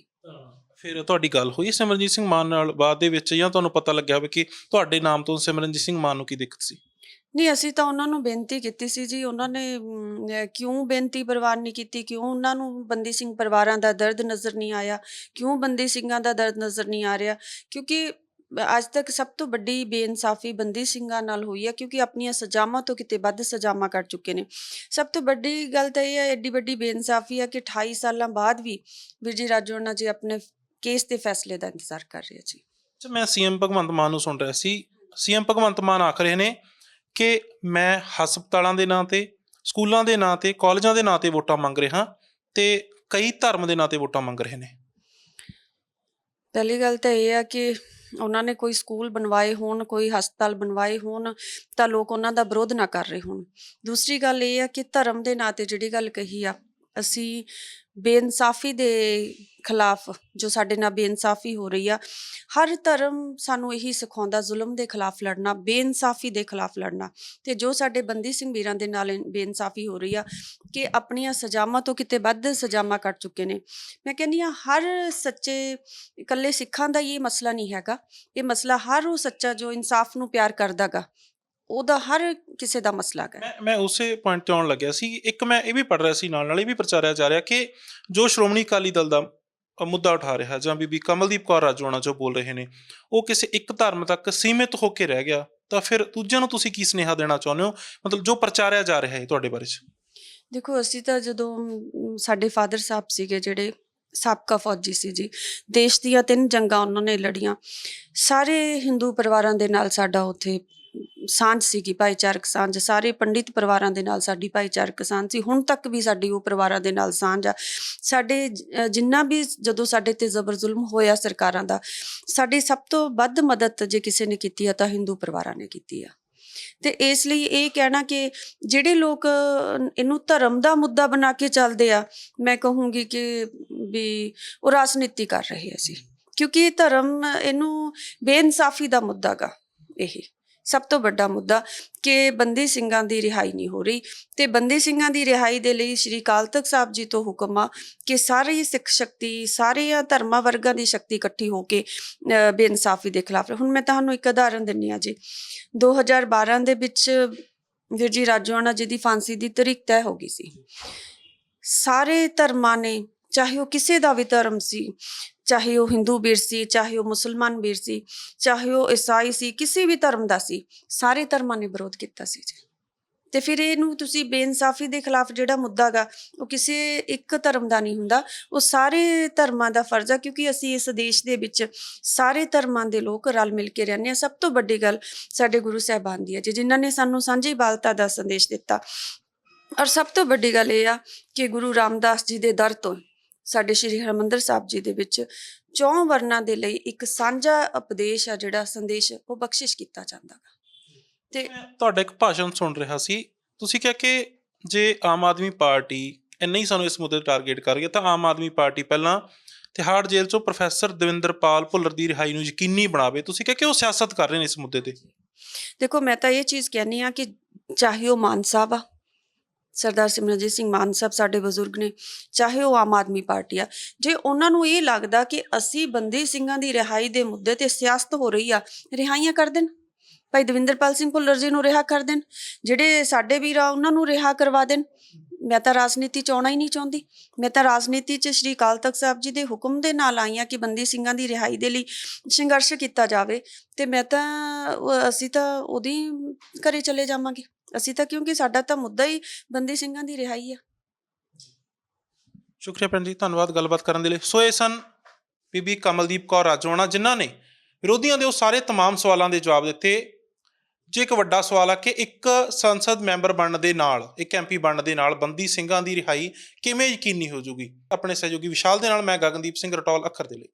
S1: ਫਿਰ ਤੁਹਾਡੀ ਗੱਲ ਹੋਈ ਸਿਮਰਨਜੀਤ ਸਿੰਘ ਮਾਨ ਨਾਲ ਬਾਅਦ ਦੇ ਵਿੱਚ, ਜਾਂ ਤੁਹਾਨੂੰ ਪਤਾ ਲੱਗਿਆ ਹੋਵੇ ਕਿ ਤੁਹਾਡੇ ਨਾਮ ਤੋਂ ਸਿਮਰਨਜੀਤ ਸਿੰਘ ਮਾਨ ਨੂੰ ਕੀ ਦਿੱਕਤ ਸੀ?
S2: ਨਹੀਂ, ਅਸੀਂ ਤਾਂ ਉਹਨਾਂ ਨੂੰ ਬੇਨਤੀ ਕੀਤੀ ਸੀ ਜੀ। ਉਹਨਾਂ ਨੇ ਕਿਉਂ ਬੇਨਤੀ ਪ੍ਰਵਾਨ ਨਹੀਂ ਕੀਤੀ? ਕਿਉਂ ਉਹਨਾਂ ਨੂੰ ਬੰਦੀ ਸਿੰਘ ਪਰਿਵਾਰਾਂ ਦਾ ਦਰਦ ਨਜ਼ਰ ਨਹੀਂ ਆਇਆ? ਕਿਉਂ ਬੰਦੀ ਸਿੰਘਾਂ ਦਾ ਦਰਦ ਨਜ਼ਰ ਨਹੀਂ ਆ ਰਿਹਾ? ਕਿਉਂਕਿ ਅੱਜ ਤੱਕ ਸਭ ਤੋਂ ਵੱਡੀ ਬੇਇਨਸਾਫੀ ਬੰਦੀ ਸਿੰਘਾਂ ਨਾਲ ਹੋਈ ਹੈ, ਕਿਉਂਕਿ ਆਪਣੀਆਂ ਸਜ਼ਾਵਾਂ ਤੋਂ ਕਿਤੇ ਵੱਧ ਸਜ਼ਾਵਾਂ ਕੱਟ ਚੁੱਕੇ ਨੇ। ਸਭ ਤੋਂ ਵੱਡੀ ਗੱਲ ਤਾਂ ਇਹ ਹੈ, ਐਡੀ ਵੱਡੀ ਬੇਇਨਸਾਫੀ ਹੈ ਕਿ 28 ਸਾਲਾਂ ਬਾਅਦ ਵੀ ਵੀਰ ਜੀ ਰਾਜੋਆਣਾ ਜੀ ਆਪਣੇ ਕੇਸ ਦੇ ਫੈਸਲੇ ਦਾ ਇੰਤਜ਼ਾਰ ਕਰ ਰਹੇ ਜੀ।
S1: ਮੈਂ ਸੀਐਮ ਭਗਵੰਤ ਮਾਨ ਨੂੰ ਸੁਣ ਰਿਹਾ ਸੀ। ਸੀਐਮ ਭਗਵੰਤ ਮਾਨ ਆਖ ਰਹੇ ਨੇ ਕਿ ਮੈਂ ਹਸਪਤਾਲਾਂ ਦੇ ਨਾਂ ਤੇ, ਸਕੂਲਾਂ ਦੇ ਨਾਂ ਤੇ, ਕਾਲਜਾਂ ਦੇ ਨਾਂ ਤੇ ਵੋਟਾਂ ਮੰਗ ਰਿਹਾ ਤੇ ਕਈ ਧਰਮ ਦੇ ਨਾਂ ਤੇ ਵੋਟਾਂ ਮੰਗ ਰਹੇ ਨੇ।
S2: ਪਹਿਲੀ ਗੱਲ ਤਾਂ ਇਹ ਆ ਕਿ ਉਹਨਾਂ ਨੇ ਕੋਈ ਸਕੂਲ ਬਣਵਾਏ ਹੋਣ, ਕੋਈ ਹਸਪਤਾਲ ਬਣਵਾਏ ਹੋਣ ਤਾਂ ਲੋਕ ਉਹਨਾਂ ਦਾ ਵਿਰੋਧ ਨਾ ਕਰ ਰਹੇ ਹੋਣ। ਦੂਸਰੀ ਗੱਲ ਇਹ ਆ ਕਿ ਧਰਮ ਦੇ ਨਾਂ ਤੇ ਜਿਹੜੀ ਗੱਲ ਕਹੀ ਆ, ਅਸੀਂ ਬੇਇਨਸਾਫੀ ਦੇ ਖਿਲਾਫ, ਜੋ ਸਾਡੇ ਨਾਲ ਬੇਇਨਸਾਫੀ ਹੋ ਰਹੀ ਆ, ਹਰ ਧਰਮ ਸਾਨੂੰ ਇਹੀ ਸਿਖਾਉਂਦਾ ਜ਼ੁਲਮ ਦੇ ਖਿਲਾਫ ਲੜਨਾ, ਬੇਇਨਸਾਫੀ ਦੇ ਖਿਲਾਫ ਲੜਨਾ। ਤੇ ਜੋ ਸਾਡੇ ਬੰਦੀ ਸਿੰਘ ਵੀਰਾਂ ਦੇ ਨਾਲ ਬੇਇਨਸਾਫੀ ਹੋ ਰਹੀ ਆ ਕਿ ਆਪਣੀਆਂ ਸਜ਼ਾਵਾਂ ਤੋਂ ਕਿਤੇ ਵੱਧ ਸਜ਼ਾਵਾਂ ਕੱਟ ਚੁੱਕੇ ਨੇ। ਮੈਂ ਕਹਿੰਦੀ ਹਾਂ ਹਰ ਸੱਚੇ, ਇਕੱਲੇ ਸਿੱਖਾਂ ਦਾ ਹੀ ਇਹ ਮਸਲਾ ਨਹੀਂ ਹੈਗਾ, ਇਹ ਮਸਲਾ ਹਰ ਉਹ ਸੱਚਾ ਜੋ ਇਨਸਾਫ ਨੂੰ ਪਿਆਰ ਕਰਦਾ ਗਾ, ਉਹਦਾ ਹਰ ਕਿਸੇ ਦਾ ਮਸਲਾ ਹੈ।
S1: ਮੈਂ ਉਸੇ ਪੁਆਇੰਟ ਤੇ ਆਉਣ ਲੱਗਿਆ ਸੀ। ਇੱਕ ਮੈਂ ਇਹ ਵੀ ਪੜ੍ਹ ਰਿਹਾ ਸੀ, ਨਾਲ ਇਹ ਵੀ ਪ੍ਰਚਾਰਿਆ ਜਾ ਰਿਹਾ ਕਿ ਜੋ ਸ਼੍ਰੋਮਣੀ ਅਕਾਲੀ ਦਲ ਦਾ ਮੁੱਦਾ ਉਠਾ ਰਿਹਾ ਜਾਂ ਬੀਬੀ ਕਮਲਦੀਪ ਕੌਰ ਰਾਜੋਆਣਾ ਜੋ ਬੋਲ ਰਹੇ ਨੇ, ਉਹ ਕਿਸੇ ਇੱਕ ਧਰਮ ਤੱਕ ਸੀਮਿਤ ਹੋ ਕੇ ਰਹਿ ਗਿਆ, ਤਾਂ ਫਿਰ ਦੂਜਿਆਂ ਨੂੰ ਤੁਸੀਂ ਕੀ ਸੁਨੇਹਾ ਦੇਣਾ ਚਾਹੁੰਦੇ ਹੋ, ਮਤਲਬ ਜੋ ਪ੍ਰਚਾਰਿਆ ਜਾ ਰਿਹਾ ਹੈ ਤੁਹਾਡੇ ਬਾਰੇ 'ਚ?
S2: ਦੇਖੋ, ਅਸੀਂ ਤਾਂ ਜਦੋਂ ਸਾਡੇ ਫਾਦਰ ਸਾਹਿਬ ਸੀਗੇ ਜਿਹੜੇ ਸਾਬਕਾ ਫੌਜੀ ਸੀ ਜੀ, ਦੇਸ਼ ਦੀਆਂ 3 ਜੰਗਾਂ ਉਹਨਾਂ ਨੇ ਲੜੀਆਂ, ਸਾਰੇ ਹਿੰਦੂ ਪਰਿਵਾਰਾਂ ਦੇ ਨਾਲ ਸਾਡਾ ਉੱਥੇ ਸਾਂਝ ਸੀਗੀ, ਭਾਈਚਾਰਕ ਸਾਂਝ, ਸਾਰੇ ਪੰਡਿਤ ਪਰਿਵਾਰਾਂ ਦੇ ਨਾਲ ਸਾਡੀ ਭਾਈਚਾਰਕ ਸਾਂਝ ਸੀ। ਹੁਣ ਤੱਕ ਵੀ ਸਾਡੀ ਉਹ ਪਰਿਵਾਰਾਂ ਦੇ ਨਾਲ ਸਾਂਝ ਆ। ਸਾਡੇ ਜਿੰਨਾ ਵੀ ਜਦੋਂ ਸਾਡੇ ਤੇ ਜ਼ਬਰ ਜ਼ੁਲਮ ਹੋਇਆ ਸਰਕਾਰਾਂ ਦਾ, ਸਾਡੀ ਸਭ ਤੋਂ ਵੱਧ ਮਦਦ ਜੇ ਕਿਸੇ ਨੇ ਕੀਤੀ ਆ ਤਾਂ ਹਿੰਦੂ ਪਰਿਵਾਰਾਂ ਨੇ ਕੀਤੀ ਆ। ਤੇ ਇਸ ਲਈ ਇਹ ਕਹਿਣਾ ਕਿ ਜਿਹੜੇ ਲੋਕ ਇਹਨੂੰ ਧਰਮ ਦਾ ਮੁੱਦਾ ਬਣਾ ਕੇ ਚੱਲਦੇ ਆ, ਮੈਂ ਕਹੂੰਗੀ ਕਿ ਵੀ ਉਹ ਰਾਜਨੀਤੀ ਕਰ ਰਹੇ ਸੀ, ਕਿਉਂਕਿ ਇਹ ਧਰਮ ਇਹਨੂੰ ਬੇਇਨਸਾਫੀ ਦਾ ਮੁੱਦਾ ਗਾ। ਇਹ ਸਭ ਤੋਂ ਵੱਡਾ ਮੁੱਦਾ ਕਿ ਬੰਦੀ ਸਿੰਘਾਂ ਦੀ ਰਿਹਾਈ ਨਹੀਂ ਹੋ ਰਹੀ, ਤੇ ਬੰਦੀ ਸਿੰਘਾਂ ਦੀ ਰਿਹਾਈ ਦੇ ਲਈ ਸ਼੍ਰੀ ਅਕਾਲ ਤਖ਼ਤ ਸਾਹਿਬ ਜੀ ਤੋਂ ਹੁਕਮ ਆ ਕਿ ਸਾਰੀ ਸਿੱਖ ਸ਼ਕਤੀ, ਸਾਰੀਆਂ ਧਰਮਾਂ ਵਰਗਾਂ ਦੀ ਸ਼ਕਤੀ ਇਕੱਠੀ ਹੋ ਕੇ ਬੇਇਨਸਾਫੀ ਦੇ ਖਿਲਾਫ। ਹੁਣ ਮੈਂ ਤੁਹਾਨੂੰ ਇੱਕ ਉਦਾਹਰਨ ਦਿੰਦੀ ਹਾਂ ਜੀ। 2012 ਦੇ ਵਿੱਚ ਵੀਰ ਜੀ ਰਾਜੋਆਣਾ ਜੀ ਦੀ ਫਾਂਸੀ ਦੀ ਤਰੀਕ ਤੈਅ ਹੋ ਗਈ ਸੀ। ਸਾਰੇ ਧਰਮਾਂ ਨੇ, ਚਾਹੇ ਉਹ ਕਿਸੇ ਦਾ ਵੀ ਧਰਮ ਸੀ, ਚਾਹੇ ਉਹ ਹਿੰਦੂ ਵੀਰ ਸੀ, ਚਾਹੇ ਉਹ ਮੁਸਲਮਾਨ ਵੀਰ ਸੀ, ਚਾਹੇ ਉਹ ਈਸਾਈ ਸੀ, ਕਿਸੇ ਵੀ ਧਰਮ ਦਾ ਸੀ, ਸਾਰੇ ਧਰਮਾਂ ਨੇ ਵਿਰੋਧ ਕੀਤਾ ਸੀ ਜੀ। ਤੇ ਫਿਰ ਇਹਨੂੰ ਤੁਸੀਂ ਬੇਇਨਸਾਫੀ ਦੇ ਖਿਲਾਫ ਜਿਹੜਾ ਮੁੱਦਾ ਗਾ, ਉਹ ਕਿਸੇ ਇੱਕ ਧਰਮ ਦਾ ਨਹੀਂ ਹੁੰਦਾ, ਉਹ ਸਾਰੇ ਧਰਮਾਂ ਦਾ ਫਰਜ਼ ਆ, ਕਿਉਂਕਿ ਅਸੀਂ ਇਸ ਦੇਸ਼ ਦੇ ਵਿੱਚ ਸਾਰੇ ਧਰਮਾਂ ਦੇ ਲੋਕ ਰਲ ਮਿਲ ਕੇ ਰਹਿੰਦੇ ਹਾਂ। ਸਭ ਤੋਂ ਵੱਡੀ ਗੱਲ ਸਾਡੇ ਗੁਰੂ ਸਾਹਿਬਾਨ ਦੀ ਹੈ ਜੀ, ਜਿਨ੍ਹਾਂ ਨੇ ਸਾਨੂੰ ਸਾਂਝੀ ਬਾਲਤਾ ਦਾ ਸੰਦੇਸ਼ ਦਿੱਤਾ। ਔਰ ਸਭ ਤੋਂ ਵੱਡੀ ਗੱਲ ਇਹ ਆ ਕਿ ਗੁਰੂ ਰਾਮਦਾਸ ਜੀ ਦੇ ਦਰ ਤੋਂ ਸਾਡੇ ਸ਼੍ਰੀ ਹਰਿਮੰਦਰ ਸਾਹਿਬ ਜੀ ਦੇ ਵਿੱਚ 4 ਵਰਨਾਂ ਦੇ ਲਈ ਇੱਕ ਸਾਂਝਾ ਉਪਦੇਸ਼ ਆ, ਜਿਹੜਾ ਸੰਦੇਸ਼, ਉਹ ਬਖਸ਼ਿਸ਼ ਕੀਤਾ ਜਾਂਦਾ ਗਾ। ਤੇ
S1: ਮੈਂ ਤੁਹਾਡਾ ਇੱਕ ਭਾਸ਼ਣ ਸੁਣ ਰਿਹਾ ਸੀ, ਤੁਸੀਂ ਕਿਹਾ ਕਿ ਜੇ ਆਮ ਆਦਮੀ ਪਾਰਟੀ ਇੰਨਾ ਹੀ ਸਾਨੂੰ ਇਸ ਮੁੱਦੇ ਤੇ ਟਾਰਗੇਟ ਕਰ ਰਹੀ ਹੈ ਤਾਂ ਆਮ ਆਦਮੀ ਪਾਰਟੀ ਪਹਿਲਾਂ ਤਿਹਾੜ ਜੇਲ੍ਹ ਚੋਂ ਪ੍ਰੋਫੈਸਰ ਦਵਿੰਦਰਪਾਲ ਭੁੱਲਰ ਦੀ ਰਿਹਾਈ ਨੂੰ ਯਕੀਨੀ ਬਣਾਵੇ। ਤੁਸੀਂ ਕਿਹਾ ਕਿ ਉਹ ਸਿਆਸਤ ਕਰ ਰਹੇ ਨੇ ਇਸ ਮੁੱਦੇ ਤੇ।
S2: ਦੇਖੋ, ਮੈਂ ਤਾਂ ਇਹ ਚੀਜ਼ ਕਹਿੰਦੀ ਹਾਂ ਕਿ ਚਾਹੇ ਉਹ ਮਾਨ ਸਾਹਿਬ ਆ, ਸਰਦਾਰ ਸਿਮਰਨਜੀਤ ਸਿੰਘ ਮਾਨ ਸਾਹਿਬ ਸਾਡੇ ਬਜ਼ੁਰਗ ਨੇ, ਚਾਹੇ ਉਹ ਆਮ ਆਦਮੀ ਪਾਰਟੀ ਆ, ਜੇ ਉਹਨਾਂ ਨੂੰ ਇਹ ਲੱਗਦਾ ਕਿ ਅਸੀਂ ਬੰਦੀ ਸਿੰਘਾਂ ਦੀ ਰਿਹਾਈ ਦੇ ਮੁੱਦੇ ਤੇ ਸਿਆਸਤ ਹੋ ਰਹੀ ਆ, ਰਿਹਾਈਆਂ ਕਰ ਦੇਣ। ਭਾਈ ਦਵਿੰਦਰਪਾਲ ਸਿੰਘ ਭੁੱਲਰ ਜੀ ਨੂੰ ਰਿਹਾ ਕਰ ਦੇਣ, ਜਿਹੜੇ ਸਾਡੇ ਵੀਰ ਆ ਉਹਨਾਂ ਨੂੰ ਰਿਹਾ ਕਰਵਾ ਦੇਣ। ਮੈਂ ਤਾਂ ਰਾਜਨੀਤੀ 'ਚ ਆਉਣਾ ਹੀ ਨਹੀਂ ਚਾਹੁੰਦੀ। ਮੈਂ ਤਾਂ ਰਾਜਨੀਤੀ 'ਚ ਸ਼੍ਰੀ ਅਕਾਲ ਤਖ਼ਤ ਸਾਹਿਬ ਜੀ ਦੇ ਹੁਕਮ ਦੇ ਨਾਲ ਆਈ ਹਾਂ ਕਿ ਬੰਦੀ ਸਿੰਘਾਂ ਦੀ ਰਿਹਾਈ ਦੇ ਲਈ ਸੰਘਰਸ਼ ਕੀਤਾ ਜਾਵੇ। ਤੇ ਮੈਂ ਤਾਂ ਅਸੀਂ ਤਾਂ ਉਹਦੀ ਘਰੇ ਚਲੇ ਜਾਵਾਂਗੇ। ਅਸੀਂ ਤਾਂ, ਕਿਉਂਕਿ ਸਾਡਾ ਤਾਂ ਮੁੱਦਾ ਹੀ ਬੰਦੀ ਸਿੰਘਾਂ ਦੀ ਰਿਹਾਈ ਆ।
S1: ਸ਼ੁਕਰੀਆ ਭੈਣ ਜੀ, ਧੰਨਵਾਦ ਗੱਲਬਾਤ ਕਰਨ ਦੇ ਲਈ। ਸੋ ਇਹ ਸਨ ਬੀਬੀ ਕਮਲਦੀਪ ਕੌਰ ਰਾਜੋਆਣਾ, ਜਿਨ੍ਹਾਂ ਨੇ ਵਿਰੋਧੀਆਂ ਦੇ ਉਹ ਸਾਰੇ ਤਮਾਮ ਸਵਾਲਾਂ ਦੇ ਜਵਾਬ ਦਿੱਤੇ। ਜੇ ਇੱਕ ਵੱਡਾ ਸਵਾਲ ਆ ਕਿ ਇੱਕ ਸੰਸਦ ਮੈਂਬਰ ਬਣਨ ਦੇ ਨਾਲ, ਇੱਕ MP ਬਣਨ ਦੇ ਨਾਲ ਬੰਦੀ ਸਿੰਘਾਂ ਦੀ ਰਿਹਾਈ ਕਿਵੇਂ ਯਕੀਨੀ ਹੋ ਜੂਗੀ। ਆਪਣੇ ਸਹਿਯੋਗੀ ਵਿਸ਼ਾਲ ਦੇ ਨਾਲ ਮੈਂ ਗਗਨਦੀਪ ਸਿੰਘ ਰਟੌਲ, ਅੱਖਰ ਦੇ ਲਈ।